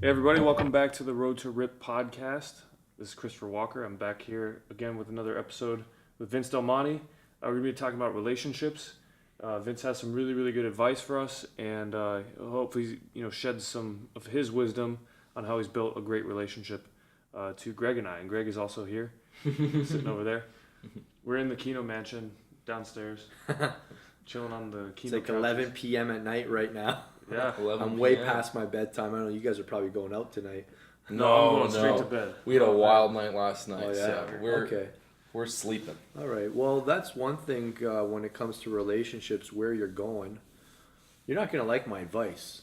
Hey everybody, welcome back to the Road to Rip podcast. This is Christopher Walker. I'm back here again with another episode with Vince Delmonte. We're going to be talking about relationships. Vince has some really good advice for us, and hopefully shed some of his wisdom on how he's built a great relationship to Greg and I. And Greg is also here, sitting over there. We're in the Keno mansion downstairs, chilling on the Keno It's like 11 p.m. at night right now. Yeah, I'm way past my bedtime. I don't know. You guys are probably going out tonight. I'm going straight to bed. We had a wild night last night. Oh, yeah? So we're sleeping. All right. Well, that's one thing when it comes to relationships, where you're going. You're not going to like my advice.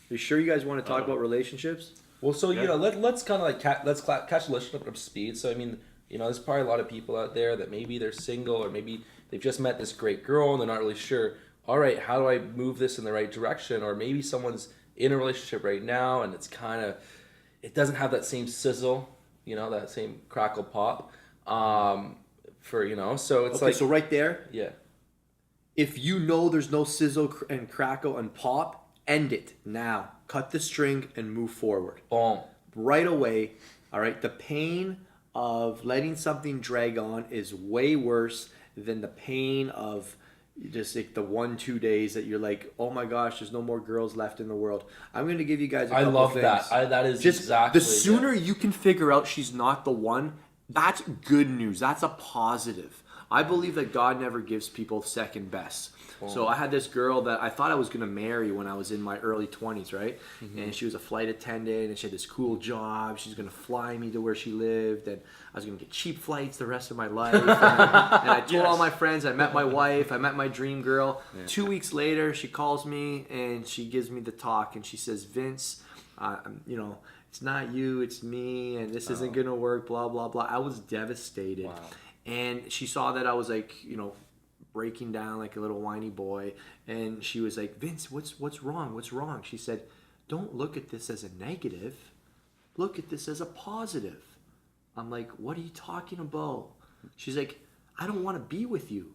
You sure you guys want to talk about relationships? Well, so let's kind of like catch the relationship up to speed. So I mean, there's probably a lot of people out there that maybe they're single or maybe they've just met this great girl and they're not really sure. All right, how do I move this in the right direction? Or maybe someone's in a relationship right now and it doesn't have that same sizzle, that same crackle pop. So it's okay, so right there, yeah. if you know there's no sizzle and crackle and pop, end it now. Cut the string and move forward. Boom. Right away, all right? The pain of letting something drag on is way worse than the pain of just like the 1-2 days that you're like, oh my gosh, there's no more girls left in the world. I'm going to give you guys a couple love things. that is just exactly the sooner you can figure out she's not the one, that's good news. That's a positive. I believe that God never gives people second best. So I had this girl that I thought I was going to marry when I was in my early 20s, right? Mm-hmm. And she was a flight attendant, and she had this cool job. She's going to fly me to where she lived, and I was going to get cheap flights the rest of my life. And I told all my friends, I met my wife, I met my dream girl. Yeah. 2 weeks later, she calls me, and she gives me the talk, and she says, Vince, it's not you, it's me, and this isn't going to work, blah, blah, blah. I was devastated. Wow. And she saw that I was like, breaking down like a little whiny boy, and she was like, Vince, what's wrong? She said, don't look at this as a negative, look at this as a positive. I'm like, what are you talking about? She's like, I don't want to be with you.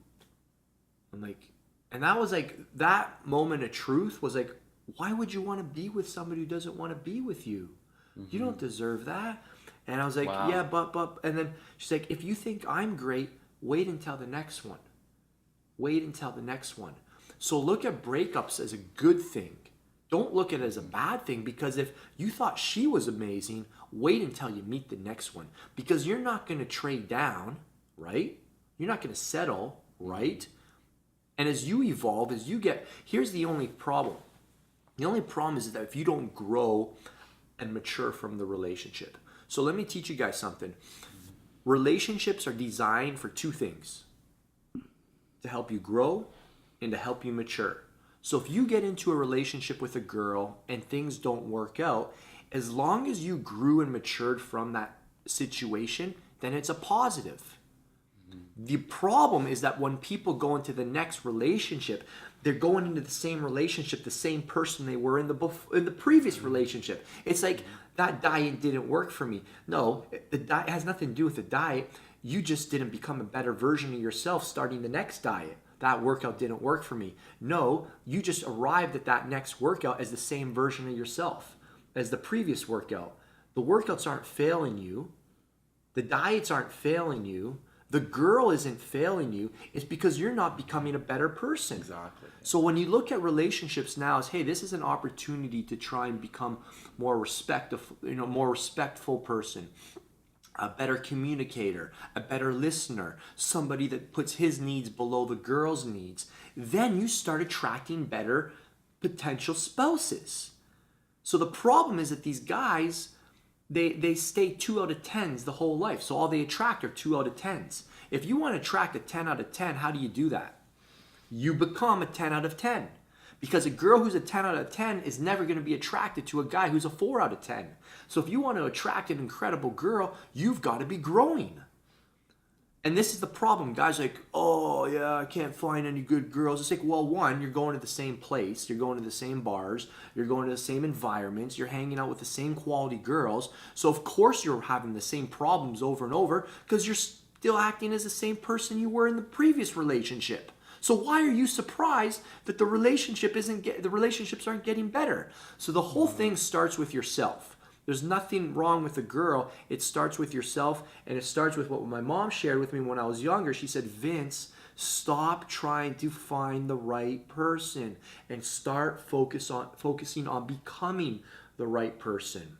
I'm like, and that was like, that moment of truth was like, why would you want to be with somebody who doesn't want to be with you? Mm-hmm. You don't deserve that. And I was like, wow. Yeah, but and then she's like, if you think I'm great, wait until the next one. So look at breakups as a good thing. Don't look at it as a bad thing, because if you thought she was amazing, wait until you meet the next one. Because you're not going to trade down, right? You're not going to settle, right? And as you evolve, here's the only problem. The only problem is that if you don't grow and mature from the relationship. So let me teach you guys something. Relationships are designed for two things: to help you grow and to help you mature. So if you get into a relationship with a girl and things don't work out, as long as you grew and matured from that situation, then it's a positive. Mm-hmm. The problem is that when people go into the next relationship, they're going into the same relationship, the same person they were in the previous relationship. It's like, that diet didn't work for me. No, the diet has nothing to do with the diet. You just didn't become a better version of yourself starting the next diet. That workout didn't work for me. No, you just arrived at that next workout as the same version of yourself as the previous workout. The workouts aren't failing you. The diets aren't failing you. The girl isn't failing you. It's because you're not becoming a better person. Exactly. So when you look at relationships now as, hey, this is an opportunity to try and become more respectful person, a better communicator, a better listener, somebody that puts his needs below the girl's needs, then you start attracting better potential spouses. So the problem is that these guys, they stay 2 out of 10s the whole life. So all they attract are 2 out of 10s. If you want to attract a 10 out of 10, how do you do that? You become a 10 out of 10. Because a girl who's a 10 out of 10 is never going to be attracted to a guy who's a 4 out of 10. So if you want to attract an incredible girl, you've got to be growing. And this is the problem. Guys are like, oh yeah, I can't find any good girls. It's like, well, one, you're going to the same place, you're going to the same bars, you're going to the same environments, you're hanging out with the same quality girls. So of course you're having the same problems over and over, because you're still acting as the same person you were in the previous relationship. So why are you surprised that the relationships aren't getting better? So the whole thing starts with yourself. There's nothing wrong with a girl. It starts with yourself, and it starts with what my mom shared with me when I was younger. She said, Vince, stop trying to find the right person and start focusing on becoming the right person.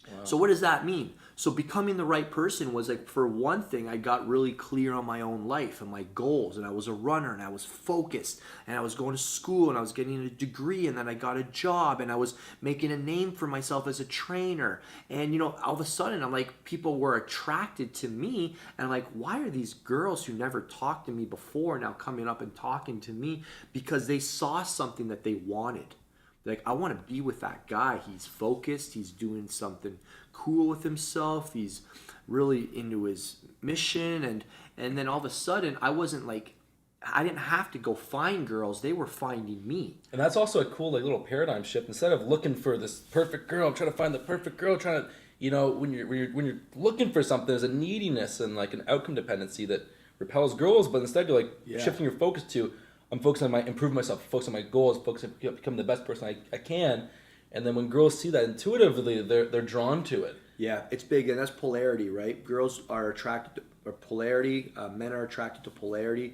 Wow. So what does that mean? So becoming the right person was like, for one thing, I got really clear on my own life and my goals, and I was a runner, and I was focused, and I was going to school, and I was getting a degree, and then I got a job, and I was making a name for myself as a trainer. And you know, all of a sudden, I'm like, people were attracted to me, and I'm like, why are these girls who never talked to me before now coming up and talking to me? Because they saw something that they wanted. Like, I want to be with that guy. He's focused. He's doing something cool with himself. He's really into his mission. And then all of a sudden, I didn't have to go find girls. They were finding me. And that's also a cool little paradigm shift. Instead of looking for this perfect girl, trying to find the perfect girl, trying to, you know, when you're looking for something, there's a neediness and like an outcome dependency that repels girls. But instead, you're like shifting your focus to, I'm focusing on improving myself, focusing on my goals, focusing on becoming the best person I can. And then when girls see that intuitively, they're drawn to it. Yeah, it's big, and that's polarity, right? Girls are attracted to polarity. Men are attracted to polarity,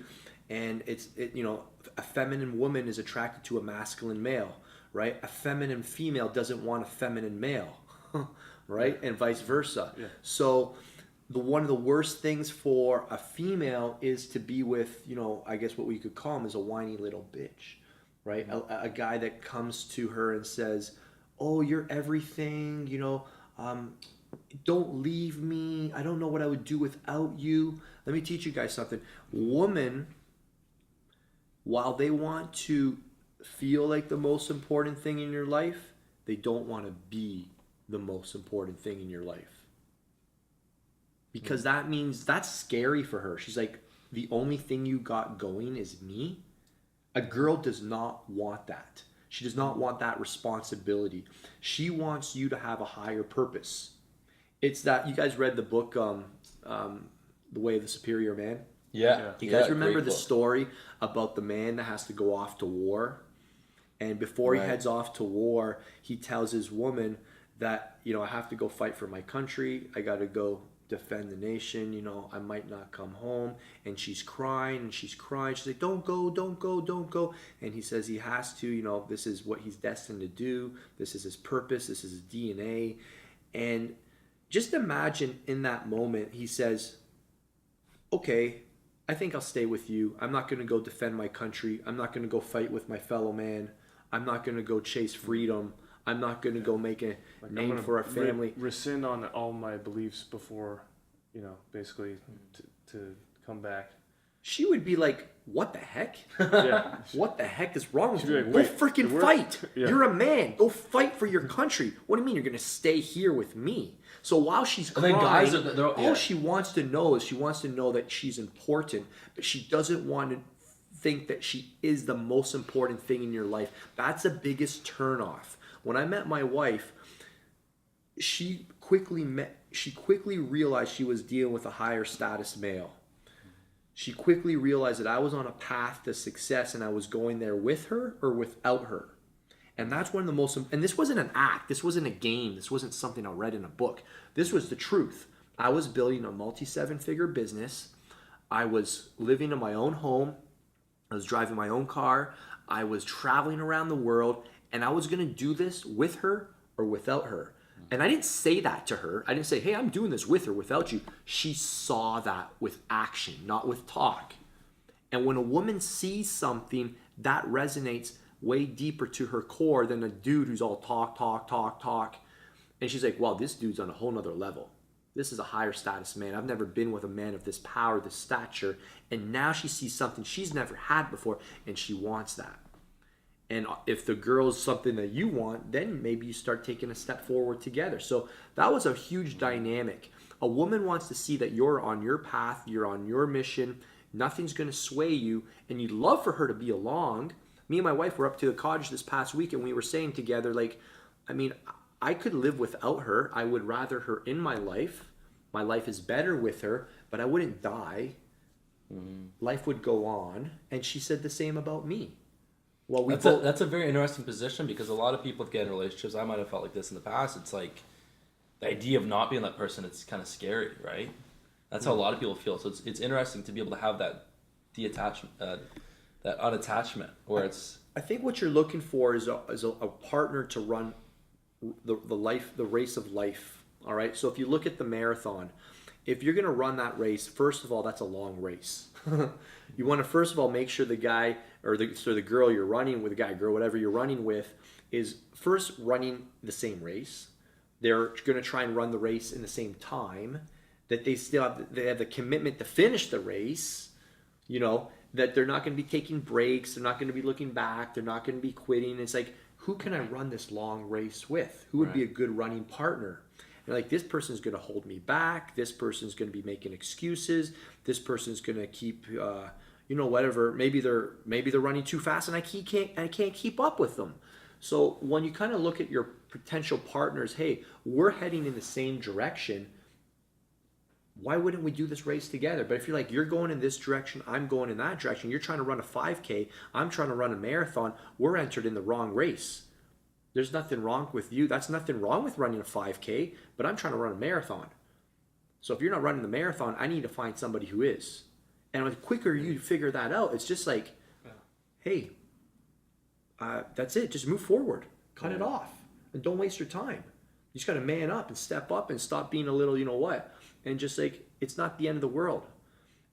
and a feminine woman is attracted to a masculine male, right? A feminine female doesn't want a feminine male, right? And vice versa. Yeah. So one of the worst things for a female is to be with, I guess what we could call him is a whiny little bitch, right? A guy that comes to her and says, oh, you're everything, don't leave me. I don't know what I would do without you. Let me teach you guys something. Women, while they want to feel like the most important thing in your life, they don't want to be the most important thing in your life. Because that means that's scary for her. She's like, the only thing you got going is me. A girl does not want that. She does not want that responsibility. She wants you to have a higher purpose. It's that, you guys read the book, The Way of the Superior Man? Yeah. You guys remember the story about the man that has to go off to war? And before he heads off to war, he tells his woman that, I have to go fight for my country. I got to go defend the nation, I might not come home. And she's crying. She's like, don't go, don't go, don't go. And he says he has to, this is what he's destined to do. This is his purpose. This is his DNA. And just imagine in that moment, he says, okay, I think I'll stay with you. I'm not going to go defend my country. I'm not going to go fight with my fellow man. I'm not going to go chase freedom. I'm not going to go make a name for our family. Rescind on all my beliefs before, basically to come back. She would be like, what the heck? Yeah. What the heck is wrong with you? Like, go freaking fight. Yeah. You're a man. Go fight for your country. What do you mean you're going to stay here with me? So while she's crying, all she wants to know is that she's important, but she doesn't want to think that she is the most important thing in your life. That's the biggest turnoff. When I met my wife, she quickly realized she was dealing with a higher status male. She quickly realized that I was on a path to success and I was going there with her or without her. And that's one of the most, and this wasn't an act, this wasn't a game, this wasn't something I read in a book. This was the truth. I was building a multi-7-figure business. I was living in my own home. I was driving my own car. I was traveling around the world, and I was going to do this with her or without her. And I didn't say that to her. I didn't say, hey, I'm doing this with or without you. She saw that with action, not with talk. And when a woman sees something, that resonates way deeper to her core than a dude who's all talk. And she's like, wow, this dude's on a whole nother level. This is a higher status man. I've never been with a man of this power, this stature. And now she sees something she's never had before, and she wants that. And if the girl's something that you want, then maybe you start taking a step forward together. So that was a huge dynamic. A woman wants to see that you're on your path, you're on your mission, nothing's going to sway you, and you'd love for her to be along. Me and my wife were up to the cottage this past week, and we were saying together, I could live without her. I would rather her in my life. My life is better with her, but I wouldn't die life would go on. And she said the same about me. Well, That's a very interesting position, because a lot of people get in relationships. I might have felt like this in the past. It's like the idea of not being that person. It's kind of scary, right? That's how a lot of people feel. So it's interesting to be able to have that detachment, that unattachment, where it's. I think what you're looking for is a partner to run the race of life. All right. So if you look at the marathon, if you're going to run that race, first of all, that's a long race. You want to first of all make sure the guy or the girl you're running with, the guy, girl, whatever you're running with, is first running the same race. They're going to try and run the race in the same time. That they have the commitment to finish the race. You know, that they're not going to be taking breaks. They're not going to be looking back. They're not going to be quitting. It's like, who can I run this long race with? Who would be a good running partner? And like, this person's going to hold me back. This person's going to be making excuses. This person's going to keep, whatever. Maybe they're running too fast, and I can't keep up with them. So when you kind of look at your potential partners, hey, we're heading in the same direction. Why wouldn't we do this race together? But if you're like, you're going in this direction, I'm going in that direction, you're trying to run a 5K, I'm trying to run a marathon, we're entered in the wrong race. There's nothing wrong with you. That's nothing wrong with running a 5K, but I'm trying to run a marathon. So if you're not running the marathon, I need to find somebody who is. And the quicker you figure that out, it's just like, hey, that's it. Just move forward. Cut it off. And don't waste your time. You just got to man up and step up and stop being a little, you know what? And just like, it's not the end of the world.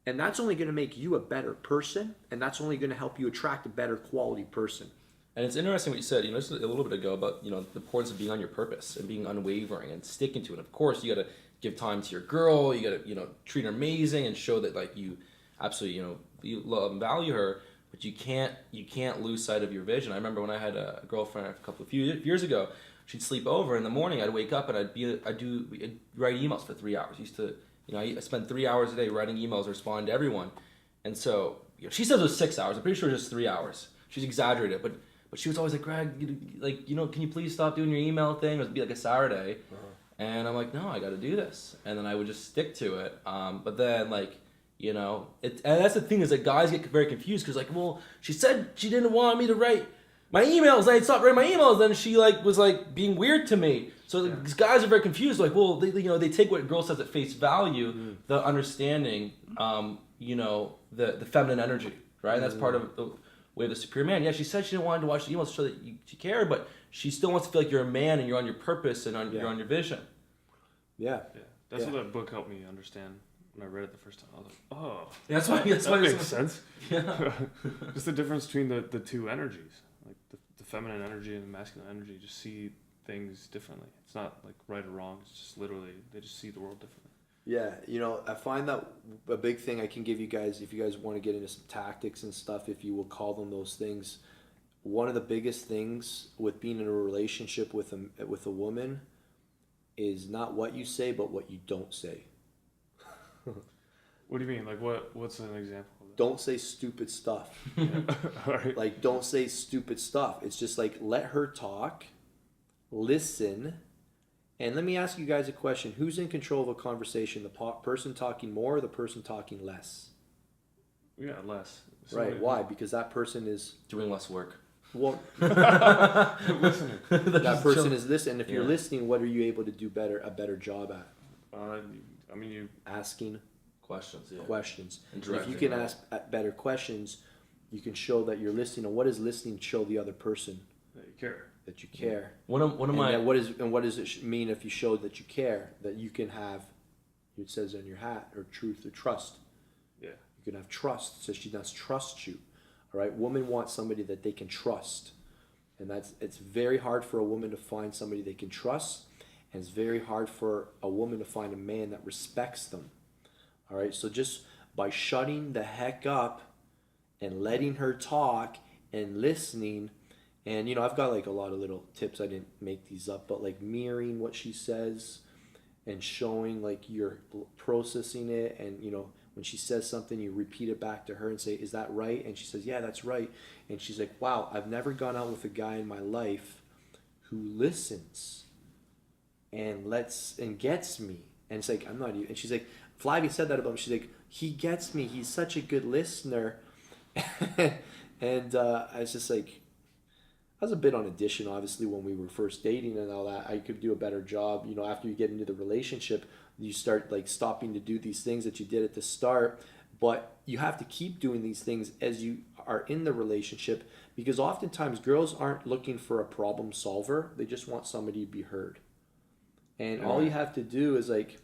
And that's only going to make you a better person. And that's only going to help you attract a better quality person. And it's interesting what you said, just a little bit ago about, the importance of being on your purpose and being unwavering and sticking to it. Of course, you got to give time to your girl. You got to, treat her amazing and show that like you absolutely, you love and value her. But you can't lose sight of your vision. I remember when I had a girlfriend a few years ago. She'd sleep over in the morning. I'd wake up and I'd write emails for 3 hours. I spent 3 hours a day writing emails, responding to everyone. And so she says it was 6 hours. I'm pretty sure it was just 3 hours. She's exaggerated, but she was always like, Greg, can you please stop doing your email thing? It would be like a Saturday. And I'm like, no, I got to do this. And then I would just stick to it. But then and that's the thing, is that guys get very confused because well, she said she didn't want me to write my emails, and I stopped writing my emails. Then she was being weird to me. So these guys are very confused. They take what a girl says at face value, the understanding, the feminine energy, right? And that's part of the way of the superior man. Yeah, she said she didn't want to watch the emails to show that she cared, but she still wants to feel like you're a man and you're on your purpose and you're on your vision. Yeah. That's what that book helped me understand. When I read it the first time, I was like, oh. That's why that makes sense. Yeah. Just the difference between the two energies. Like the feminine energy and the masculine energy just see things differently. It's not like right or wrong. It's just literally, they just see the world differently. Yeah, I find that a big thing I can give you guys, if you guys want to get into some tactics and stuff, if you will call them those things, one of the biggest things with being in a relationship with a woman is not what you say, but what you don't say. What do you mean? Like what's an example of that? Don't say stupid stuff. All right. Like, don't say stupid stuff. It's just like, let her talk, listen. And let me ask you guys a question. Who's in control of a conversation? The person talking more or the person talking less? Yeah, less. Right. Why? Because that person is doing less work. Well, listening. That person is listening. If you're listening, what are you able to do a better job at? You asking questions. Yeah. Questions. And if you can ask better questions, you can show that you're listening. And what does listening show the other person? That you care. That you care. One of my. What does it mean if you show that you care? That you can have, it says on your hat, or truth or trust. Yeah. You can have trust. So she does trust you. All right. Women want somebody that they can trust, and it's very hard for a woman to find somebody they can trust. And it's very hard for a woman to find a man that respects them. All right, so just by shutting the heck up and letting her talk and listening, and I've got like a lot of little tips. I didn't make these up, but like mirroring what she says and showing like you're processing it, and when she says something, you repeat it back to her and say, "Is that right?" And she says, "Yeah, that's right." And she's like, "Wow, I've never gone out with a guy in my life who listens and gets me." And it's like, I'm not even, and she's like, Flavia said that about me. She's like, he gets me. He's such a good listener. And I was just like, I was a bit on addition, obviously, when we were first dating and all that. I could do a better job. You know, after you get into the relationship, you start like stopping to do these things that you did at the start. But you have to keep doing these things as you are in the relationship, because oftentimes girls aren't looking for a problem solver. They just want somebody to be heard. And all you have to do is like,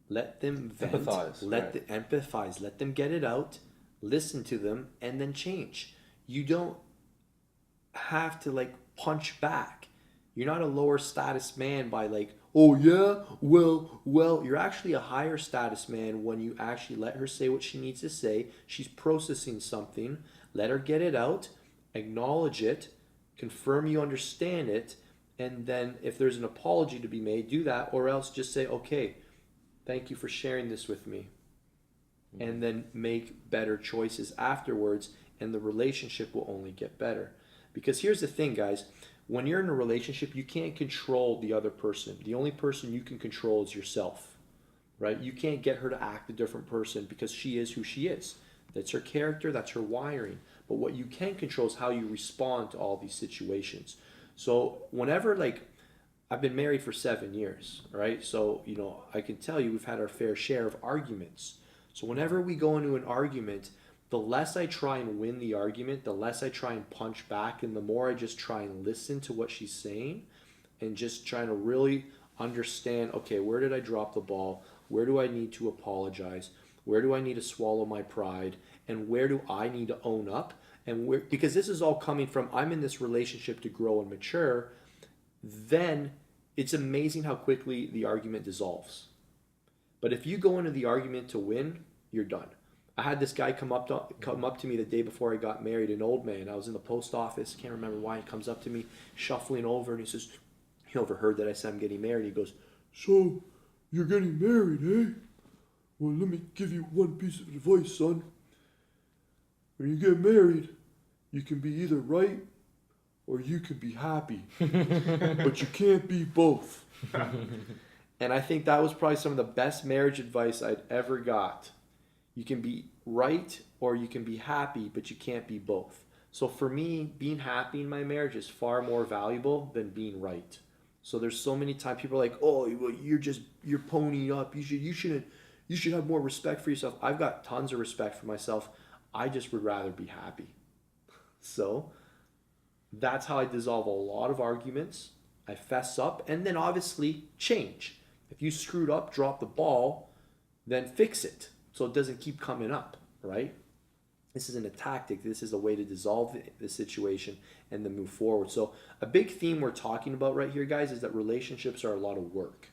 let them vent, Empathize, empathize, let them get it out, listen to them, and then change. You don't have to like punch back. You're not a lower status man by like, oh yeah, well, you're actually a higher status man when you actually let her say what she needs to say. She's processing something. Let her get it out, acknowledge it, confirm you understand it, and then if there's an apology to be made, do that, or else just say, okay, thank you for sharing this with me. And then make better choices afterwards, and the relationship will only get better. Because here's the thing, guys. When you're in a relationship, you can't control the other person. The only person you can control is yourself, right? You can't get her to act a different person because she is who she is. That's her character, that's her wiring. But what you can control is how you respond to all these situations. So whenever, like, I've been married for 7 years, right? So, you know, I can tell you we've had our fair share of arguments. So whenever we go into an argument, the less I try and win the argument, the less I try and punch back, and the more I just try and listen to what she's saying and just trying to really understand, okay, where did I drop the ball? Where do I need to apologize? Where do I need to swallow my pride? And where do I need to own up? And where, because this is all coming from, I'm in this relationship to grow and mature, then it's amazing how quickly the argument dissolves. But if you go into the argument to win, you're done. I had this guy come up to me the day before I got married, an old man. I was in the post office, can't remember why. He comes up to me, shuffling over, and he says, he overheard that I said I'm getting married. He goes, so, you're getting married, eh? Well, let me give you one piece of advice, son. When you get married, you can be either right or you can be happy. But you can't be both. And I think that was probably some of the best marriage advice I'd ever got. You can be right or you can be happy, but you can't be both. So for me, being happy in my marriage is far more valuable than being right. So there's so many times people are like, oh, you're ponying up. You should have more respect for yourself. I've got tons of respect for myself. I just would rather be happy. So that's how I dissolve a lot of arguments. I fess up and then obviously change. If you screwed up, drop the ball, then fix it so it doesn't keep coming up, right? This isn't a tactic. This is a way to dissolve the situation and then move forward. So a big theme we're talking about right here, guys, is that relationships are a lot of work.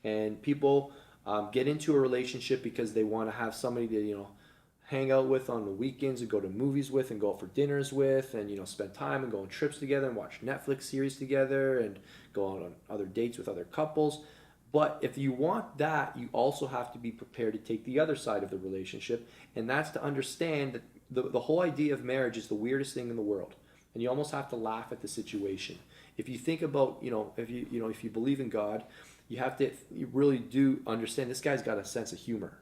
And people get into a relationship because they want to have somebody to, you know, hang out with on the weekends and go to movies with and go out for dinners with and, you know, spend time and go on trips together and watch Netflix series together and go out on other dates with other couples. But if you want that, you also have to be prepared to take the other side of the relationship, and that's to understand that the whole idea of marriage is the weirdest thing in the world, and you almost have to laugh at the situation. If you think about, if you believe in God, you really do understand this guy's got a sense of humor.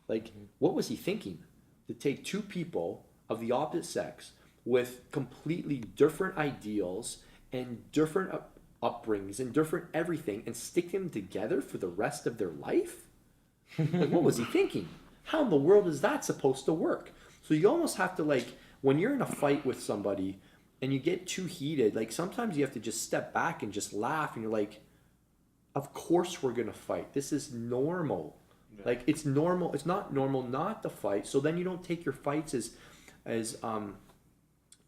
Like, what was he thinking? To take two people of the opposite sex with completely different ideals and different upbringings and different everything and stick them together for the rest of their life? Like, what was he thinking? How in the world is that supposed to work? So you almost have to, like, when you're in a fight with somebody and you get too heated, like, sometimes you have to just step back and just laugh, and you're like, of course we're gonna fight. This is normal. Yeah. Like, it's normal. It's not normal not to fight. So then you don't take your fights as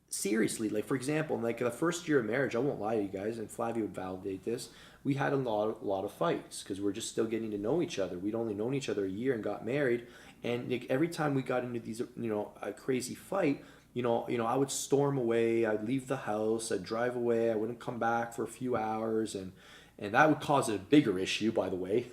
seriously. Like, for example, like the first year of marriage, I won't lie to you guys, and Flavia would validate this, we had a lot of fights because we're just still getting to know each other. We'd only known each other a year and got married, and like, every time we got into these, a crazy fight, I would storm away. I'd leave the house. I'd drive away. I wouldn't come back for a few hours, and that would cause a bigger issue, by the way.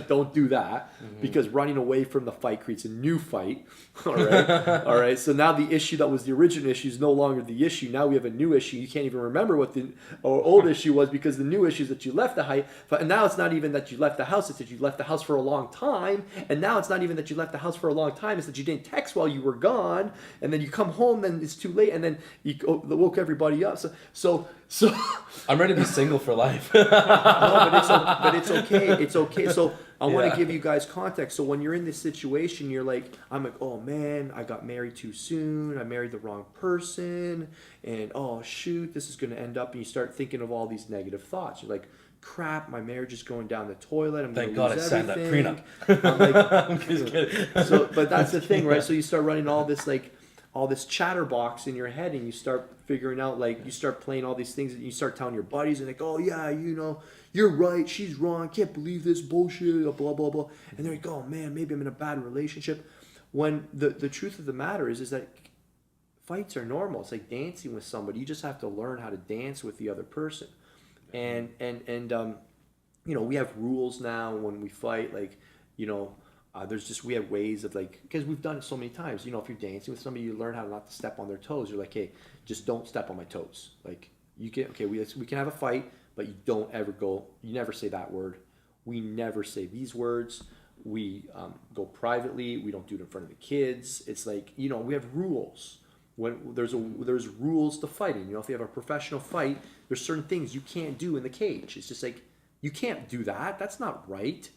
Don't do that, because running away from the fight creates a new fight. All right. All right. So now the issue that was the original issue is no longer the issue. Now we have a new issue. You can't even remember what the old issue was, because the new issue is that you left the height. And now it's not even that you left the house. It's that you left the house for a long time. And now it's not even that you left the house for a long time. It's that you didn't text while you were gone. And then you come home, then it's too late. And then you woke everybody up. So I'm ready to be single for life. no, but it's okay. It's okay. So I want to give you guys context. So when you're in this situation, I'm like, oh man, I got married too soon. I married the wrong person. And oh shoot, this is going to end up. And you start thinking of all these negative thoughts. You're like, crap, my marriage is going down the toilet. I'm Thank going to God lose I signed that everything. prenup. I'm like, I'm just kidding. but that's the thing, right? So you start running all this chatterbox in your head, and you start figuring out, you start playing all these things, and you start telling your buddies, and like, oh yeah, you're right, she's wrong, can't believe this bullshit, blah blah blah, and they're like, oh man, maybe I'm in a bad relationship. When the truth of the matter is that fights are normal. It's like dancing with somebody. You just have to learn how to dance with the other person, and we have rules now when we fight, we have ways of because we've done it so many times. If you're dancing with somebody, you learn how not to step on their toes. You're like, hey, just don't step on my toes. We can have a fight, but you never say that word. We never say these words. We go privately. We don't do it in front of the kids. It's we have rules. When there's rules to fighting. If you have a professional fight, there's certain things you can't do in the cage. It's just you can't do that. That's not right.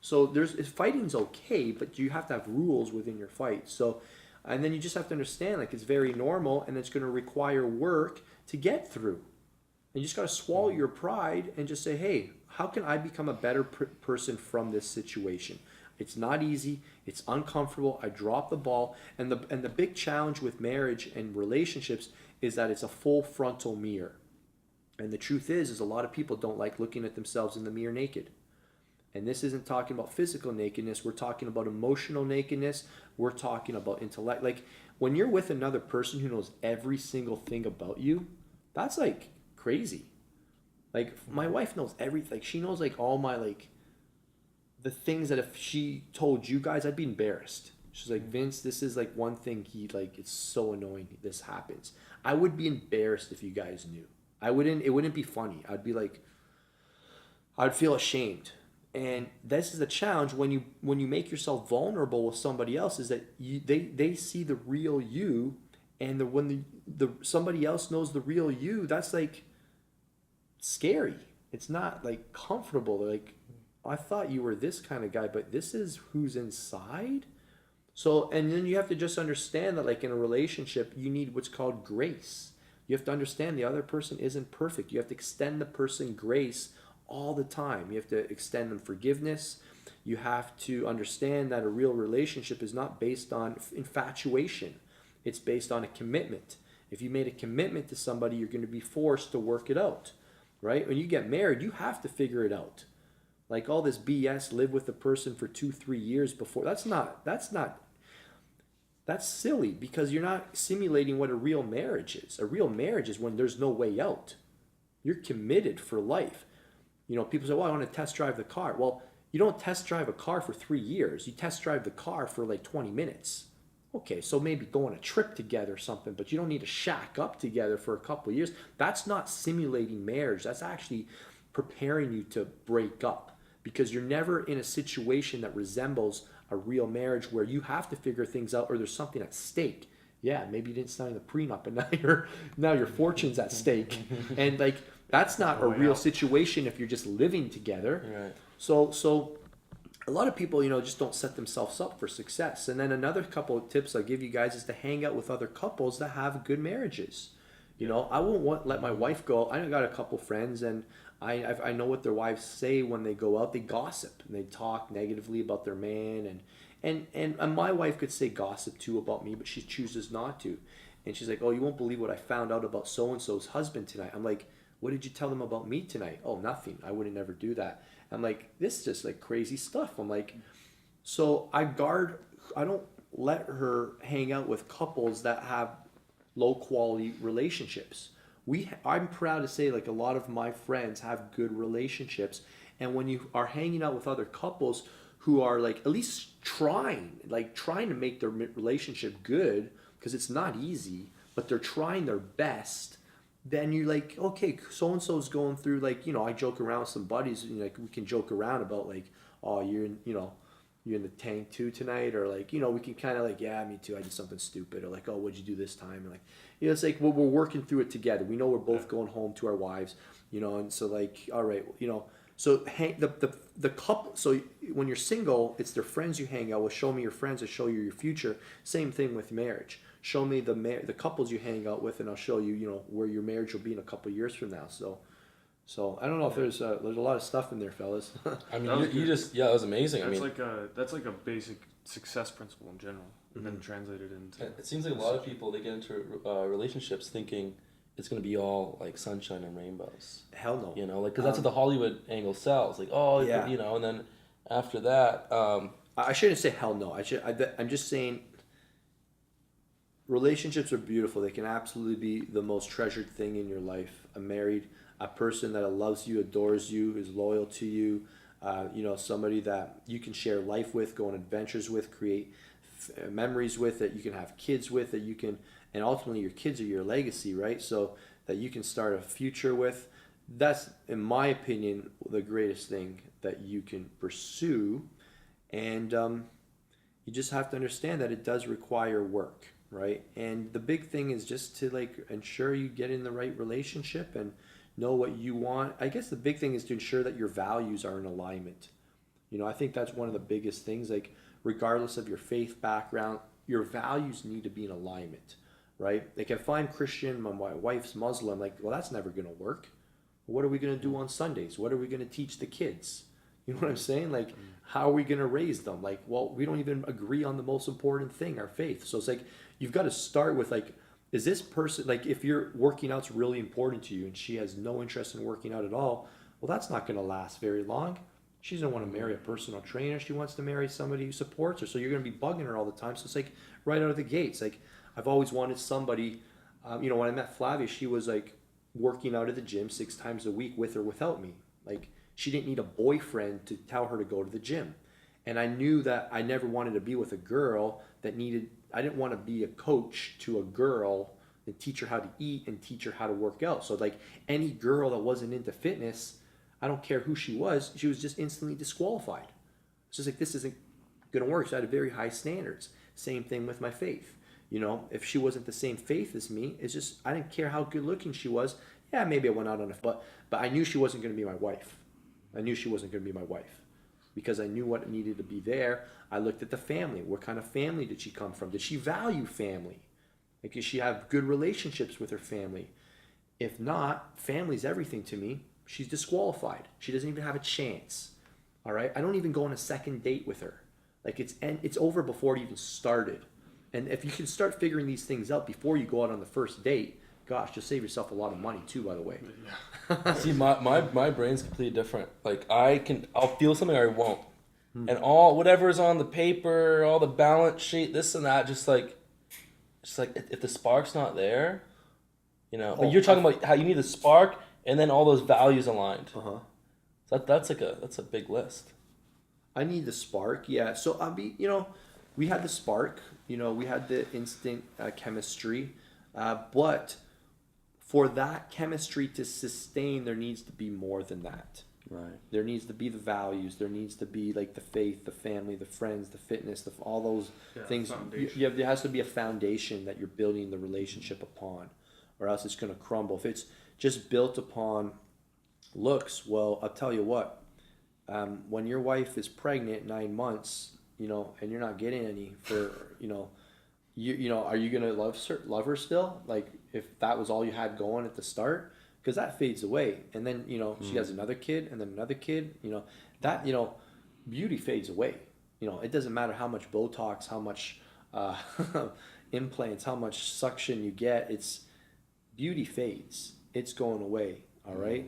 So fighting's okay, but you have to have rules within your fight. So, and then you just have to understand it's very normal, and it's going to require work to get through. And you just got to swallow your pride and just say, hey, how can I become a better person from this situation? It's not easy. It's uncomfortable. I dropped the ball. And the big challenge with marriage and relationships is that it's a full frontal mirror. And the truth is a lot of people don't like looking at themselves in the mirror naked. And this isn't talking about physical nakedness. We're talking about emotional nakedness. We're talking about intellect. When you're with another person who knows every single thing about you, that's crazy. My wife knows everything. She knows all my the things that if she told you guys, I'd be embarrassed. She's like, Vince, this is one thing it's so annoying this happens. I would be embarrassed if you guys knew. It wouldn't be funny. I'd feel ashamed. And this is the challenge when you make yourself vulnerable with somebody else, is that they see the real you, and when somebody else knows the real you, that's scary. It's not comfortable. They're I thought you were this kind of guy, but this is who's inside. So, and then you have to just understand that in a relationship, you need what's called grace. You have to understand the other person isn't perfect. You have to extend the person grace all the time. You have to extend them forgiveness. You have to understand that a real relationship is not based on infatuation. It's based on a commitment. If you made a commitment to somebody, you're going to be forced to work it out, right? When you get married, you have to figure it out. All this BS, live with the person for 2-3 years before, that's silly, because you're not simulating what a real marriage is. A real marriage is when there's no way out. You're committed for life. People say, well, I want to test drive the car. Well, you don't test drive a car for 3 years. You test drive the car for 20 minutes. Okay, so maybe go on a trip together or something, but you don't need to shack up together for a couple of years. That's not simulating marriage. That's actually preparing you to break up, because you're never in a situation that resembles a real marriage where you have to figure things out or there's something at stake. Yeah, maybe you didn't sign the prenup, and now your fortune's at stake. And that's not a real situation if you're just living together. Right. So a lot of people, just don't set themselves up for success. And then another couple of tips I'll give you guys is to hang out with other couples that have good marriages. I won't let my wife go. I got a couple friends, and I know what their wives say when they go out. They gossip and they talk negatively about their man, and my wife could say gossip too about me, but she chooses not to. And she's like, oh, you won't believe what I found out about so-and-so's husband tonight. I'm like, what did you tell them about me tonight? Oh, nothing. I would never do that. I'm like, this is just crazy stuff. I'm like, so I don't let her hang out with couples that have low quality relationships. I'm proud to say a lot of my friends have good relationships, And when you are hanging out with other couples who are like at least trying to make their relationship good, because it's not easy, but they're trying their best, then you're like, okay, so and so's going through, like, you know, I joke around with some buddies, you know, like we can joke around about like, oh, you're in, you know, you're in the tank too tonight, or like, you know, we can kind of like, yeah, me too, I did something stupid, or like, oh, what'd you do this time? And like, you know, it's like, well, we're working through it together. We know we're both going home to our wives, you know, and so like, all right, you know, so the couple. So when you're single, it's their friends you hang out with. Show me your friends, I show you your future. Same thing with marriage. Show me the couples you hang out with, and I'll show you, you know, where your marriage will be in a couple of years from now. So I don't know if there's a lot of stuff in there, fellas. I mean, you just that was amazing. That's like a basic success principle in general, and then translated into. It seems like a lot of people, they get into relationships thinking it's going to be all like sunshine and rainbows. Hell no. You know, like, because that's what the Hollywood angle sells. Like, oh, Yeah. you know, and then after that, I shouldn't say hell no. I'm just saying relationships are beautiful. They can absolutely be the most treasured thing in your life. A person that loves you, adores you, is loyal to you. You know, somebody that you can share life with, go on adventures with, create memories with, that you can have kids with, that you can, and ultimately your kids are your legacy, right? So that you can start a future with. That's, in my opinion, the greatest thing that you can pursue. And you just have to understand that it does require work, right? And the big thing is just to like ensure you get in the right relationship and know what you want. I guess the big thing is to ensure that your values are in alignment. You know, I think that's one of the biggest things. Like, regardless of your faith background, your values need to be in alignment, right? Like, if I'm Christian, my wife's Muslim, like, well, that's never going to work. What are we going to do on Sundays? What are we going to teach the kids? You know what I'm saying? Like, how are we going to raise them? Like, well, we don't even agree on the most important thing, our faith. So it's like, you've got to start with, like, is this person, like, if you're working out's really important to you and she has no interest in working out at all, well, that's not going to last very long. She doesn't want to marry a personal trainer. She wants to marry somebody who supports her. So you're going to be bugging her all the time. So it's like right out of the gates. Like, I've always wanted somebody, you know, when I met Flavia, she was like working out at the gym 6 times a week with or without me. Like, she didn't need a boyfriend to tell her to go to the gym. And I knew that I never wanted to be with a girl that I didn't want to be a coach to a girl and teach her how to eat and teach her how to work out. So like, any girl that wasn't into fitness, I don't care who she was just instantly disqualified. It's just like, this isn't going to work. So I had very high standards. Same thing with my faith. You know, if she wasn't the same faith as me, it's just, I didn't care how good looking she was. Yeah, maybe I went out on but I knew she wasn't going to be my wife. I knew she wasn't going to be my wife because I knew what needed to be there. I looked at the family. What kind of family did she come from? Did she value family? Like, does she have good relationships with her family? If not, family's everything to me. She's disqualified. She doesn't even have a chance. All right? I don't even go on a second date with her. Like, it's over before it even started. And if you can start figuring these things out before you go out on the first date, gosh, you'll save yourself a lot of money too, by the way. See, my brain's completely different. Like, I'll feel something or I won't. And all whatever is on the paper, all the balance sheet, this and that, just like if the spark's not there, you know, like you're talking about how you need the spark and then all those values aligned. So that's a big list. I need the spark, yeah. So you know, we had the spark, you know, we had the instant chemistry, but for that chemistry to sustain, there needs to be more than that. Right. There needs to be the values. There needs to be like the faith, the family, the friends, the fitness, all those things. There has to be a foundation that you're building the relationship upon, or else it's going to crumble. If it's just built upon looks, well, I'll tell you what. When your wife is pregnant 9 months, you know, and you're not getting any for, you know, are you going to love her still? Like, if that was all you had going at the start? Because that fades away, and then, you know, she has another kid, and then another kid. You know, that, you know, beauty fades away. You know, it doesn't matter how much Botox, how much implants, how much suction you get. Beauty fades. It's going away. All right,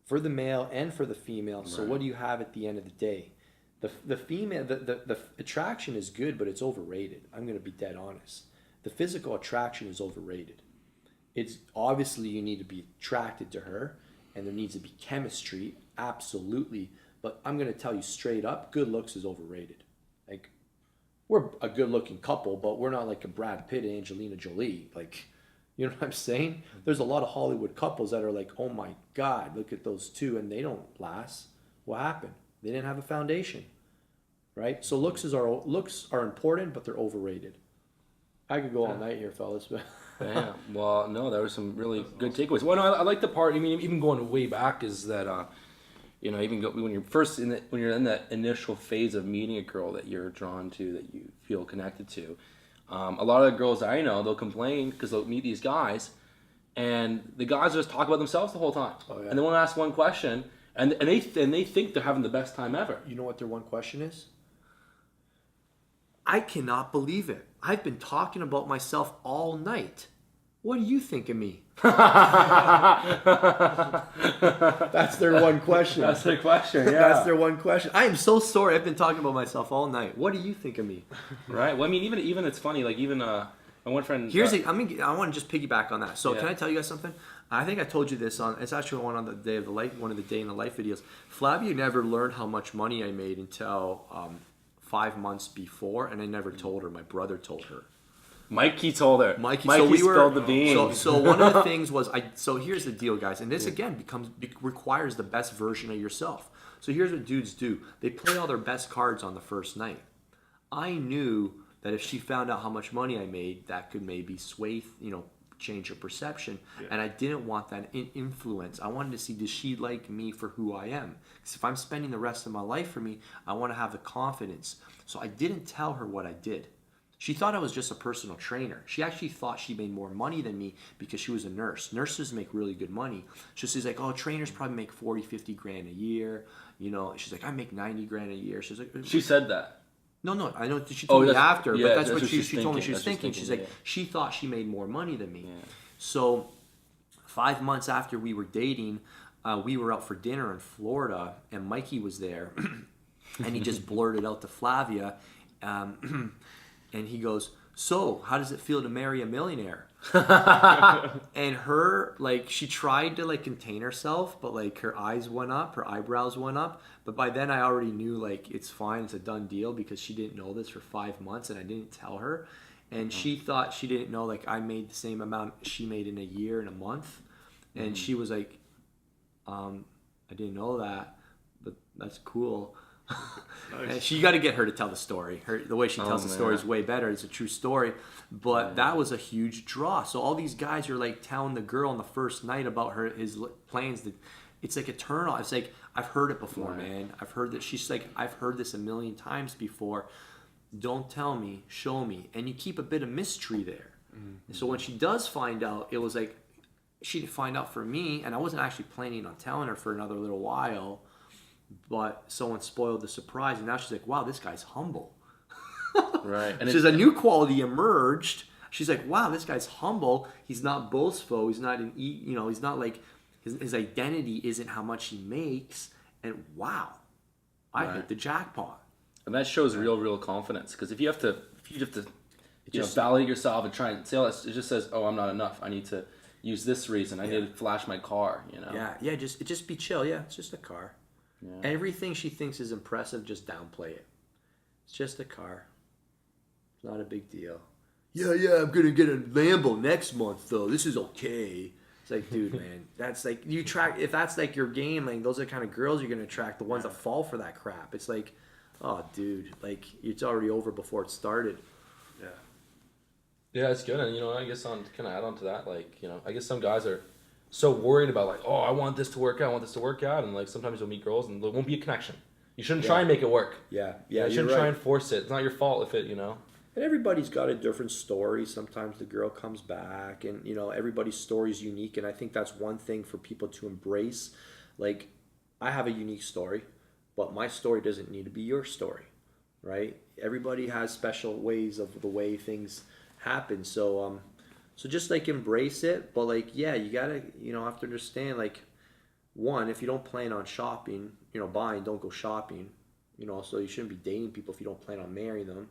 for the male and for the female. So what do you have at the end of the day? The female, the attraction is good, but it's overrated. I'm going to be dead honest. The physical attraction is overrated. It's obviously you need to be attracted to her, and there needs to be chemistry, absolutely. But I'm gonna tell you straight up, good looks is overrated. Like, we're a good-looking couple, but we're not like a Brad Pitt and Angelina Jolie. Like, you know what I'm saying? There's a lot of Hollywood couples that are like, oh my God, look at those two, and they don't last. What happened? They didn't have a foundation, right? So looks are important, but they're overrated. I could go all night here, fellas. But Yeah. Well, no, there were some really good takeaways. Well, no, I like the part. I mean, even going way back is that, when you're in that initial phase of meeting a girl that you're drawn to, that you feel connected to, a lot of the girls I know, they'll complain because they'll meet these guys, and the guys just talk about themselves the whole time, and they won't ask one question, and they think they're having the best time ever. you know what their one question is? I cannot believe it. I've been talking about myself all night. What do you think of me? That's their one question. That's their question. Yeah. That's their one question. I am so sorry. I've been talking about myself all night. What do you think of me? Right. Well, I mean, even it's funny. Like even my one friend. I want to just piggyback on that. So Yeah. can I tell you guys something? I think I told you this on. It's actually one of the day in the life videos. Flavia never learned how much money I made until 5 months before, and I never told her. My brother told her. Mikey told her. Mikey spilled the beans. So one of the things was So here's the deal, guys, and this again requires the best version of yourself. So here's what dudes do: they play all their best cards on the first night. I knew that if she found out how much money I made, that could maybe change her perception, and I didn't want that influence. I wanted to see, does she like me for who I am? Because if I'm spending the rest of my life for me, I want to have the confidence. So I didn't tell her what I did. She thought I was just a personal trainer. She actually thought she made more money than me because she was a nurse. Nurses make really good money. So she's like, oh, trainers probably make 40, 50 grand a year. She's like, I make 90 grand a year. She's like, She said that. No, I know she told me after, yeah, but that's what she's she told me she was thinking. thinking. She's like, she thought she made more money than me. Yeah. So 5 months after we were dating, we were out for dinner in Florida, and Mikey was there, and he just blurted out to Flavia, and he goes, so how does it feel to marry a millionaire? And her, she tried to contain herself, but her eyes went up, her eyebrows went up. But by then I already knew it's fine, it's a done deal, because she didn't know this for 5 months and I didn't tell her. And she thought she didn't know I made the same amount she made in a year and a month. And she was like, I didn't know that, but that's cool. Nice. And you got to get her to tell the story. The way she tells the story is way better. It's a true story. But that was a huge draw. So all these guys are telling the girl on the first night about his plans. That it's eternal. It's I've heard it before, man. I've heard that. She's like, I've heard this a million times before. Don't tell me, show me. And you keep a bit of mystery there. Mm-hmm. So when she does find out, it was she didn't find out for me, and I wasn't actually planning on telling her for another little while. But someone spoiled the surprise, and now she's like, wow, this guy's humble. Right. And she's a new quality emerged. She's like, wow, this guy's humble. He's not boastful. He's not he's not his identity isn't how much he makes. And wow, I hit the jackpot. And that shows real confidence. Because if you have to validate yourself and try and say, it just says, oh, I'm not enough. I need to use this reason. I need to flash my car. Yeah. Just be chill. Yeah, it's just a car. Yeah. Everything she thinks is impressive, just downplay it. It's just a car. It's not a big deal. Yeah, I'm gonna get a Lambo next month though. This is okay. It's dude, man, that's you track. If that's your game, those are the kind of girls you're gonna attract. The ones that fall for that crap. It's oh, dude, it's already over before it started. Yeah. Yeah, it's good, and I guess on kind of add on to that, I guess some guys are so worried about oh, I want this to work out, and sometimes you'll meet girls and there won't be a connection. You shouldn't try and make it work. Yeah, you shouldn't try and force it. It's not your fault if it, And everybody's got a different story. Sometimes the girl comes back, and everybody's story is unique, and I think that's one thing for people to embrace. I have a unique story, but my story doesn't need to be your story, right? Everybody has special ways of the way things happen. So just embrace it, but you gotta have to understand one, if you don't plan on shopping, buying, don't go shopping, so you shouldn't be dating people if you don't plan on marrying them,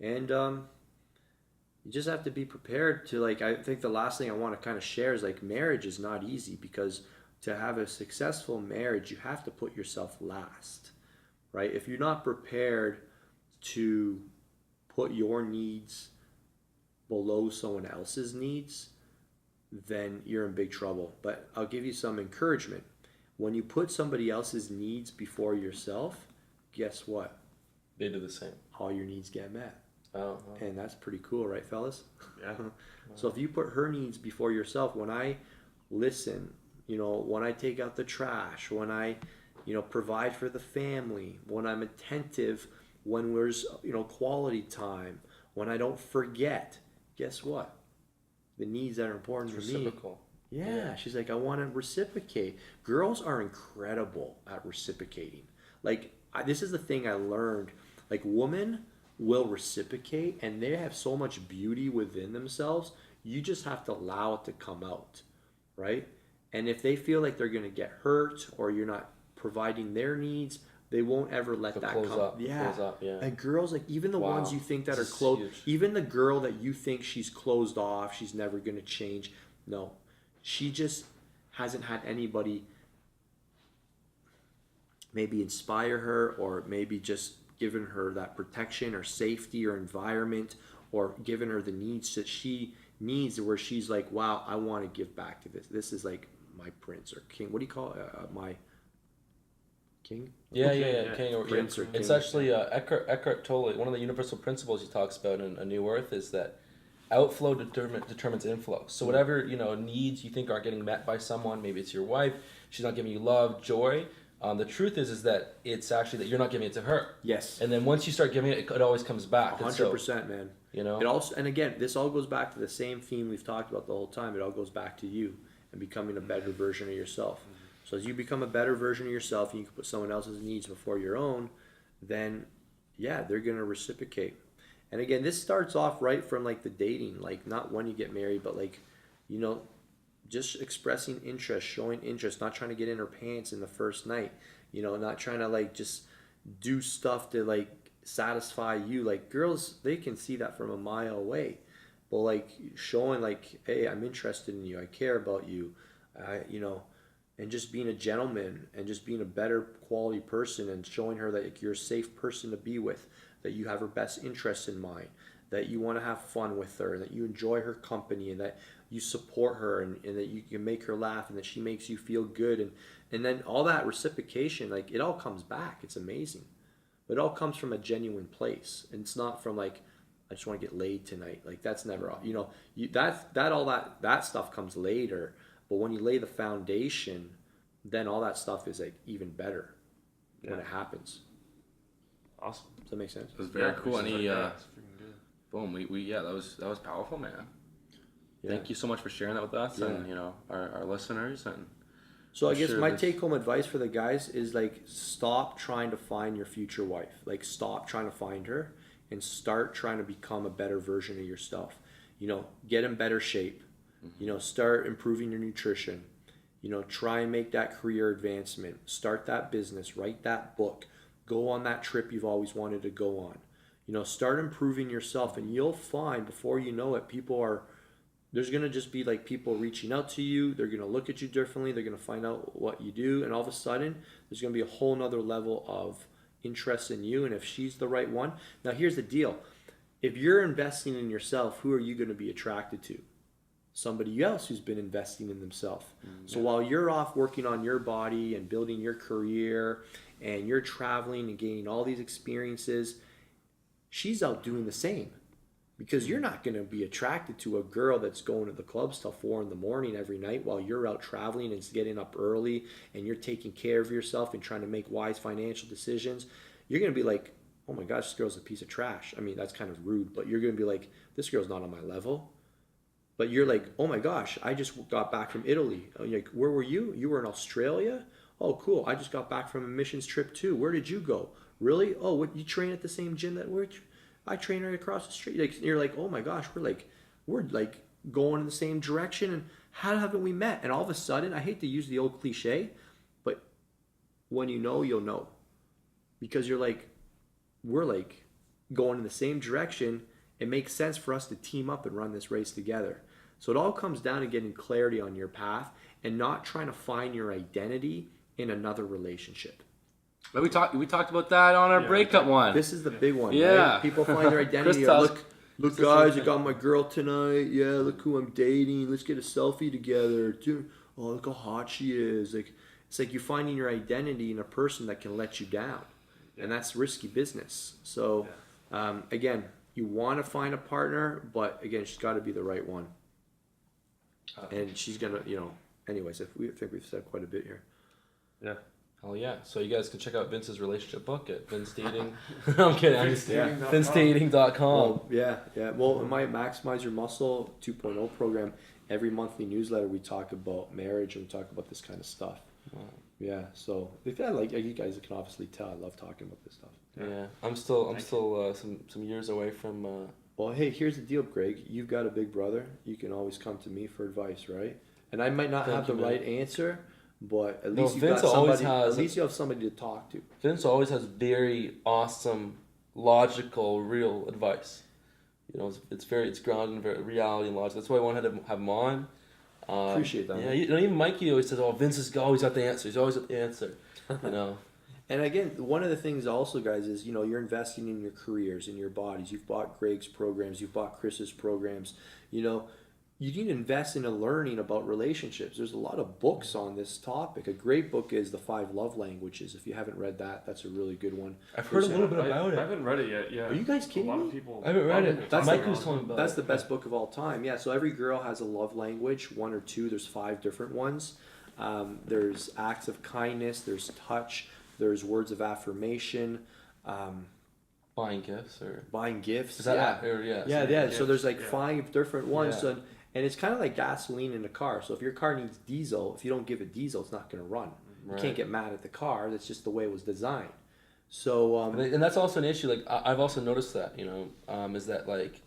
and you just have to be prepared to I think the last thing I want to kind of share is marriage is not easy, because to have a successful marriage, you have to put yourself last, right? If you're not prepared to put your needs below someone else's needs, then you're in big trouble. But I'll give you some encouragement. When you put somebody else's needs before yourself, guess what? They do the same. All your needs get met. Oh, And that's pretty cool, right, fellas? Yeah. So if you put her needs before yourself, when I listen, when I take out the trash, when I, provide for the family, when I'm attentive, when there's, quality time, when I don't forget, guess what? The needs that are important to me. reciprocal. Yeah, she's like, I want to reciprocate. Girls are incredible at reciprocating. Like, this is the thing I learned. Like, women will reciprocate, and they have so much beauty within themselves. You just have to allow it to come out, right? And if they feel like they're going to get hurt or you're not providing their needs, they won't ever let that Close come. up. Yeah. Close up, yeah. And girls, like, even the Wow. ones you think that This are is closed, huge. even the girl that you think she's closed off, she's never going to change. No, she just hasn't had anybody maybe inspire her, or maybe just given her that protection or safety or environment, or given her the needs that she needs, where she's like, wow, I want to give back to this. This is like my prince or king. What do you call it? My king? Yeah. King or Prince or It's king. actually Eckhart Tolle. One of the universal principles he talks about in A New Earth is that outflow determines inflow. So whatever needs you think aren't getting met by someone, maybe it's your wife, she's not giving you love, joy. The truth is that it's actually that you're not giving it to her. Yes. And then once you start giving it, it always comes back. 100%, man. You know? It also, and again, this all goes back to the same theme we've talked about the whole time. It all goes back to you and becoming a better version of yourself. So as you become a better version of yourself, and you can put someone else's needs before your own, then yeah, they're gonna reciprocate. And again, this starts off right from like the dating, like not when you get married, but like, just expressing interest, showing interest, not trying to get in her pants in the first night, not trying to like just do stuff to like satisfy you. Like, girls, they can see that from a mile away. But like showing like, hey, I'm interested in you, I care about you, and just being a gentleman and just being a better quality person, and showing her that like, you're a safe person to be with, that you have her best interests in mind, that you want to have fun with her, that you enjoy her company, and that you support her, and that you can make her laugh, and that she makes you feel good, and then all that reciprocation, like, it all comes back. It's amazing. But it all comes from a genuine place, and it's not from like, I just want to get laid tonight. Like, that's never, that stuff comes later. But when you lay the foundation, then all that stuff is like even better when it happens. Awesome. Does that make sense? It was very cool. And he, It's freaking good. boom, that was powerful, man. Yeah. Thank you so much for sharing that with us Yeah. and our listeners. And So I I'm guess sure my this- take-home advice for the guys is like, stop trying to find your future wife. Like, stop trying to find her and start trying to become a better version of yourself. Get in better shape. Start improving your nutrition. Try and make that career advancement. Start that business. Write that book. Go on that trip you've always wanted to go on. Start improving yourself, and you'll find before you know it, there's going to just be like people reaching out to you. They're going to look at you differently. They're going to find out what you do. And all of a sudden, there's going to be a whole nother level of interest in you. And if she's the right one, now here's the deal. If you're investing in yourself, who are you going to be attracted to? Somebody else who's been investing in themselves. So while you're off working on your body and building your career, and you're traveling and gaining all these experiences, she's out doing the same. Because you're not going to be attracted to a girl that's going to the clubs till 4 a.m. every night while you're out traveling and getting up early, and you're taking care of yourself and trying to make wise financial decisions. You're going to be like, oh my gosh, this girl's a piece of trash. I mean, that's kind of rude, but you're going to be like, this girl's not on my level. But you're like, oh my gosh, I just got back from Italy. You're like, where were you? You were in Australia? Oh, cool. I just got back from a missions trip too. Where did you go? Really? Oh, what, you train at the same gym that I train right across the street. Like, you're like, oh my gosh, we're like going in the same direction. And how haven't we met? And all of a sudden, I hate to use the old cliche, but when you know, you'll know. Because you're like, we're like going in the same direction. It makes sense for us to team up and run this race together. So it all comes down to getting clarity on your path and not trying to find your identity in another relationship. But we talked about that on our breakup one. This is the big one. Yeah. Right? People find their identity. Look, guys, I got my girl tonight. Yeah, look who I'm dating. Let's get a selfie together. Dude, oh, look how hot she is. Like, it's like you're finding your identity in a person that can let you down, and that's risky business. So, again, you want to find a partner, but again, she's got to be the right one. And she's gonna, anyways, I think we've said quite a bit here. Yeah. Hell yeah. So you guys can check out Vince's relationship book at Vince Dating. I'm kidding. VinceDating.com. Well, yeah. Well, in my Maximize Your Muscle 2.0 program, every monthly newsletter, we talk about marriage and we talk about this kind of stuff. Wow. Yeah. So if I like you guys can obviously tell, I love talking about this stuff. Yeah. I'm still some years away from. Well, hey, here's the deal, Greg. You've got a big brother. You can always come to me for advice, right? And I might not have the right answer, but at least at least you have somebody to talk to. Vince always has very awesome, logical, real advice. It's grounded in reality and logic. That's why I wanted to have him on. Appreciate that. Yeah, even Mikey always says, "Oh, Vince has always got the answer. He's always got the answer." And again, one of the things also, guys, is you're investing in your careers, in your bodies. You've bought Greg's programs, you've bought Chris's programs. You need to invest in learning about relationships. There's a lot of books on this topic. A great book is The 5 Love Languages. If you haven't read that, that's a really good one. I've heard a little bit about it. I haven't read it yet. Yeah. Are you guys kidding me? A lot me? of people. I haven't read it. Mike was telling me about it. That's the best book of all time. Yeah. So every girl has a love language, one or two. There's 5 different ones. There's acts of kindness. There's touch. There's words of affirmation. Buying gifts or buying gifts. Is that yeah. So there's 5 different ones. Yeah. So, and it's kind of like gasoline in a car. So if your car needs diesel, if you don't give it diesel, it's not going to run. Right. You can't get mad at the car. That's just the way it was designed. So and that's also an issue. Like I've also noticed that is that like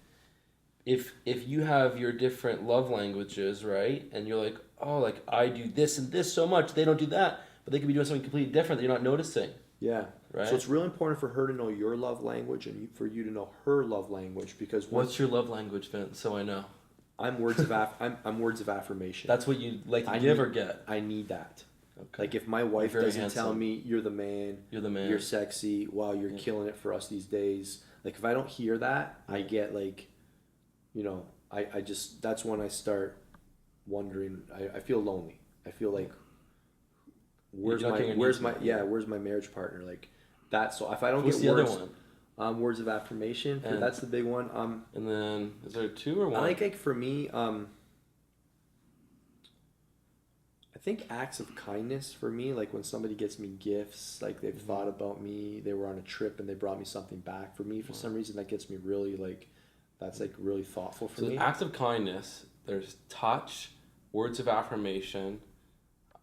if you have your different love languages, right, and you're like, oh, like I do this and this so much, they don't do that, but they could be doing something completely different that you're not noticing. Yeah. Right. So it's really important for her to know your love language and for you to know her love language because what's your love language, Vince? So I know. I'm words of affirmation. That's what you like to give or get. I need that. Okay. Like if my wife doesn't tell me you're the man, you're sexy, wow, you're killing it for us these days. Like if I don't hear that, I get like, I just that's when I start wondering. I feel lonely. I feel like where's my marriage partner? Like that's so if I don't What's get the words, other one? Words of affirmation. And that's the big one. And then is there 2 or 1? I like for me, I think acts of kindness for me, like when somebody gets me gifts, like they've thought about me, they were on a trip and they brought me something back. For me, for some reason, that gets me really that's really thoughtful for me. So acts of kindness, there's touch, words of affirmation.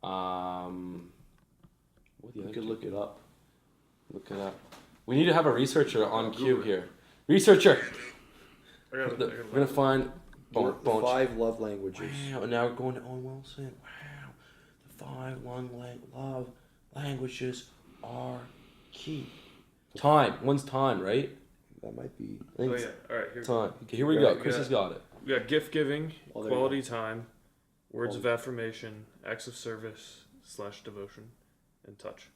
You could look it up. Look it up. We need to have a researcher on cue here. Researcher! We're going to find... The 5 love languages. Wow, and now we're going to Owen Wilson. Wow. The 5 love languages are key. Time. One's time, right? That might be... Oh, yeah. All right. Time. Okay, here we go. Chris has got it. We got gift giving, quality time, words of affirmation, acts of service / devotion, and touch.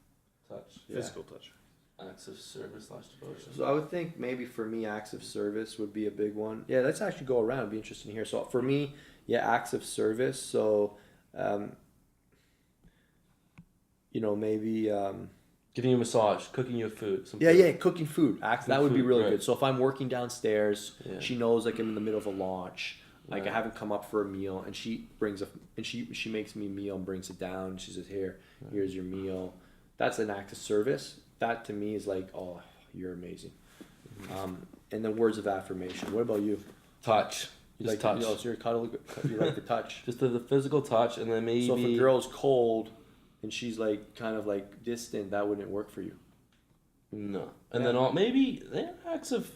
Physical touch. Acts of service / devotion. So I would think maybe for me, acts of service would be a big one. Yeah, let's actually go around. It'd be interesting to hear. So for me, acts of service. So, maybe... giving you a massage, cooking you food. Cooking food. That would be really good. So if I'm working downstairs, she knows like I'm in the middle of a launch. Like I haven't come up for a meal, and she she makes me a meal and brings it down. She says, here's your meal. That's an act of service. That to me is like, oh, you're amazing. And then words of affirmation. What about you? Touch. You like touch. So you like the touch. Just the physical touch, and then maybe. So if a girl's cold and she's like kind of like distant, that wouldn't work for you. No. And then maybe acts of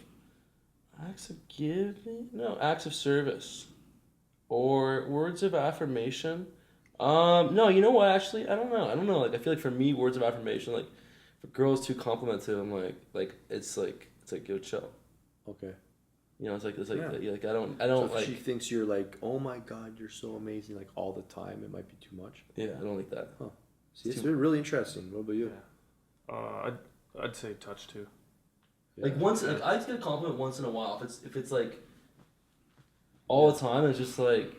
giving. No, acts of service, or words of affirmation. No, you know what? Actually, I don't know. Like I feel like for me, words of affirmation, like if a girl's too complimented, I'm like it's like yo, chill. Okay. You know, it's like Yeah. like I don't So if like. she thinks you're like, oh my God, you're so amazing, like all the time, it might be too much. Yeah, I don't like that. Huh. See, it's really interesting. What about you? Yeah. I'd say touch too. Yeah. Like once, like I get a compliment once in a while. If it's like all the time, it's just like,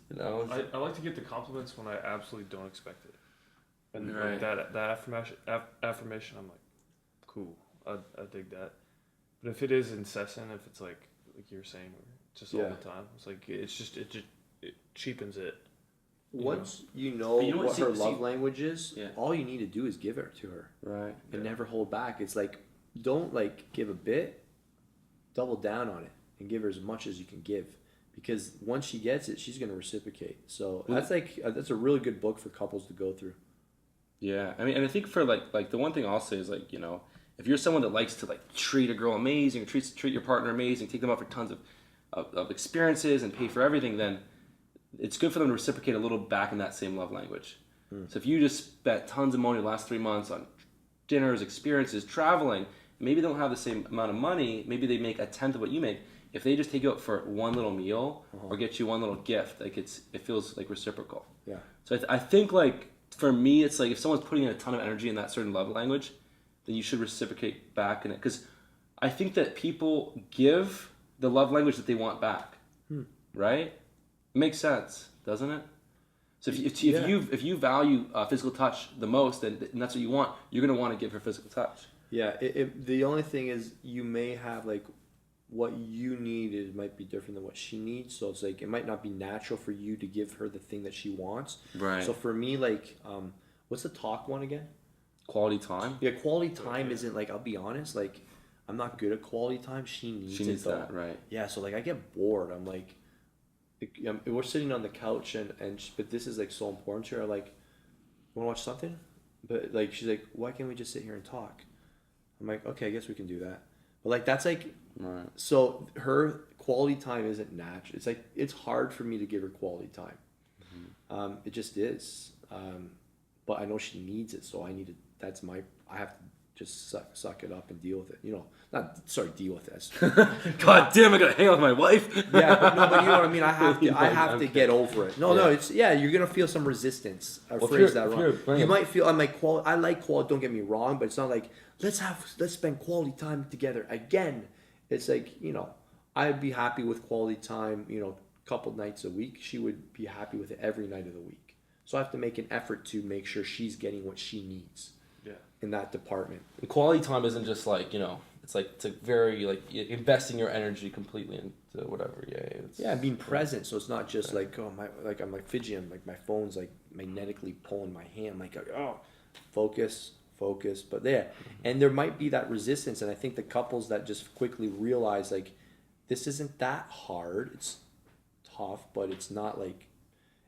you know. I like to get the compliments when I absolutely don't expect it, and Right. like that affirmation, I'm like, cool, I dig that. But if it is incessant, if it's like you were saying, just all Yeah. the time, it's like it cheapens it. Once you But know you know what, what her see- love language is, Yeah. all you need to do is give it to her Right. and Yeah. never hold back. It's like, don't like give a bit, double down on it and give her as much as you can give, because once she gets it, she's going to reciprocate. So Well, that's like that's a really good book for couples to go through. Yeah, I mean, and I think for like the one thing I'll say is like, you know, if you're someone that likes to like treat a girl amazing, treat your partner amazing, take them out for tons of experiences and pay for everything, then it's good for them to reciprocate a little back in that same love language. So if you just spent tons of money the last 3 months on dinners, experiences, traveling, maybe they don't have the same amount of money. Maybe they make a tenth of what you make. If they just take you out for one little meal or get you one little gift, like it feels like reciprocal. Yeah. So I think like for me, it's like if someone's putting in a ton of energy in that certain love language, then you should reciprocate back in it. Because I think that people give the love language that they want back, right? It makes sense, doesn't it? So if you value physical touch the most, and that's what you want, you're gonna want to give her physical touch. Yeah. The only thing is you may have like what you need is might be different than what she needs. So it's like it might not be natural for you to give her the thing that she wants. Right. So for me, like, what's the talk one again? Quality time. Yeah, quality time isn't like, I'll be honest, like I'm not good at quality time. She needs She needs it though. that, right? Yeah, so like I get bored. I'm like, we're sitting on the couch but this is like so important to her. Like, you want to watch something? But like she's like, why can't we just sit here and talk? I'm like, okay, I guess we can do that. But like that's like, Right. so her quality time isn't natural. It's like it's hard for me to give her quality time. It just is. But I know she needs it, so I need to. I have to just suck it up and deal with it. You know, deal with this. God damn, I gotta hang out with my wife. Yeah, but you know what I mean. I have to. I No, have to okay. get over it. No, it's you're gonna feel some resistance. I Well, if phrase you're- that if wrong. you're bringing- You might feel. I'm like I like quality. Don't get me wrong, but it's not like let's spend quality time together again. It's like, you know, I'd be happy with quality time. You know, a couple nights a week. She would be happy with it every night of the week. So I have to make an effort to make sure she's getting what she needs. Yeah. In that department. And quality time isn't just like, you know, it's like it's a very like investing your energy completely into whatever. Yeah, being present. So it's not just like, oh my, like I'm like fidgeting, like my phone's like magnetically pulling my hand, like, oh, focus. But there, and there might be that resistance, and I think the couples that just quickly realize like this isn't that hard. It's tough, but it's not like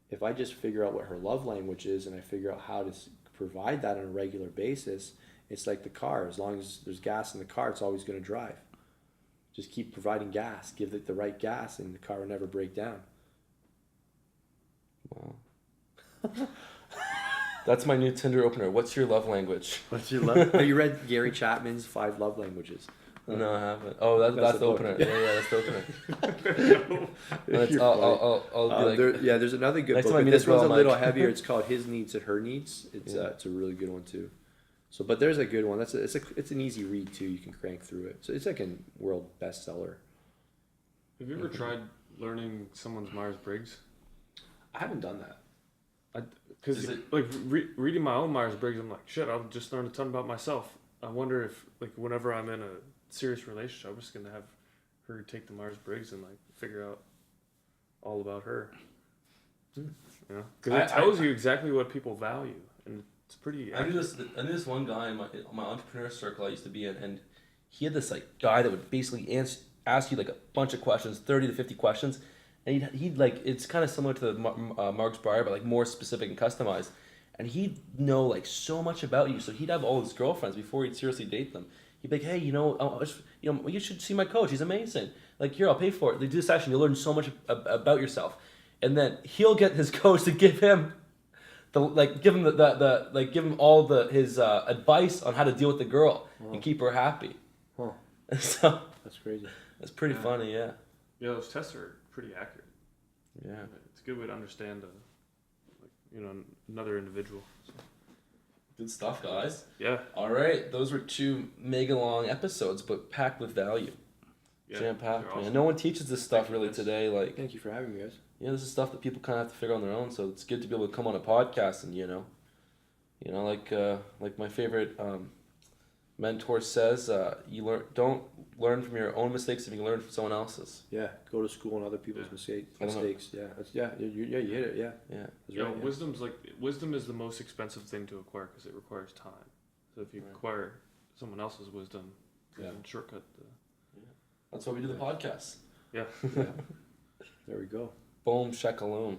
if I just figure out what her love language is and I figure out how to provide that on a regular basis, it's like the car. As long as there's gas in the car, it's always going to drive. Just keep providing gas. Give it the right gas, and the car will never break down. Wow. That's my new Tinder opener. What's your love language? What's your love? Have you read Gary Chapman's 5 Love Languages? No, I haven't. Oh, that's the book. opener. Yeah, that's the opener. I'll be like, There's another good Next book. time I But meet this a girl, one's a I'm little like- heavier. It's called His Needs and Her Needs. It's a really good one too. So, but there's a good one. It's an easy read too. You can crank through it. So it's like a world bestseller. Have you ever tried learning someone's Myers-Briggs? I haven't done that. Because Is it- like reading my own Myers-Briggs, I'm like, shit, I'll just learn a ton about myself. I wonder if like whenever I'm in a serious relationship, I'm just gonna have her take the Myers-Briggs and like figure out all about her. You know, because it tells you exactly what people value, and it's pretty. I knew this one guy in my entrepreneur circle I used to be in, and he had this like guy that would basically ask you like a bunch of questions, 30 to 50 questions, and he'd like, it's kind of similar to the Mark's Breyer, but like more specific and customized, and he'd know like so much about you. So he'd have all his girlfriends before he'd seriously date them. He'd be like, hey, you should see my coach. He's amazing. Like, here, I'll pay for it. They do this session. You'll learn so much about yourself. And then he'll get his coach to give him give him all his advice on how to deal with the girl and keep her happy. Huh. So That's crazy. It's pretty Yeah. funny, yeah. Yeah, those tests are pretty accurate. Yeah. It's a good way to understand, another individual. So, Good stuff, guys. yeah. All right, those were 2 mega long episodes, but packed with value. Yeah, Jam packed, they're man. awesome. No one teaches this stuff Thank you, really Vince. today. Like, Thank you for having me, guys. yeah, this is stuff that people kind of have to figure on their own. So it's good to be able to come on a podcast and like my favorite mentor says, don't learn from your own mistakes if you can learn from someone else's. Yeah, go to school on other people's Yeah. mistakes. Yeah, you hit it. Yeah, Yeah. that's right. Yeah. Wisdom is the most expensive thing to acquire because it requires time. So if you Right. acquire someone else's wisdom, you Yeah. can shortcut the. That's why we do the podcast. Yeah. Yeah. There we go. Boom, shakalom.